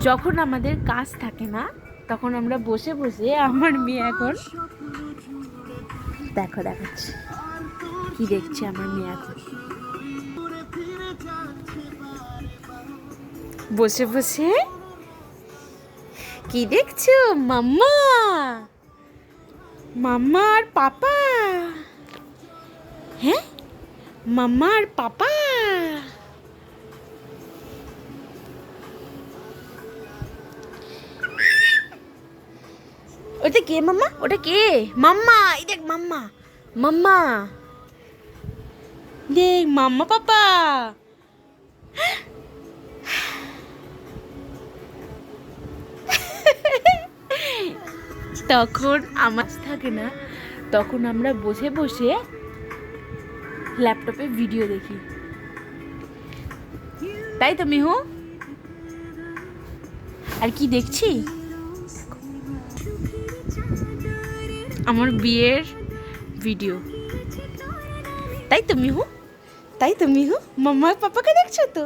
যখন আমাদের কাজ থাকে না তখন আমরা বসে বসে, আমার মেয়ে এখন দেখো দেখাচ্ছি কি দেখছে আমার মেয়ে এখন বসে বসে কি দেখছো মাম্মা, মাম্মা আর পাপা। হ্যাঁ, মাম্মা আর পাপা। ওটা কে মাম্মা? ওটা কে? মাম্মা, এই দেখ মাম্মা, মাম্মা দেখ, মাম্মা পাপা। তখন আমার থাকে না, তখন আমরা বসে বসে ল্যাপটপে ভিডিও দেখি, তাই তো মিহু? আর কি দেখছি? আমার বিয়ের ভিডিও, তাই তো মিহু? তাই তো মিহু? মাম্মা পাপাকে দেখছো তো?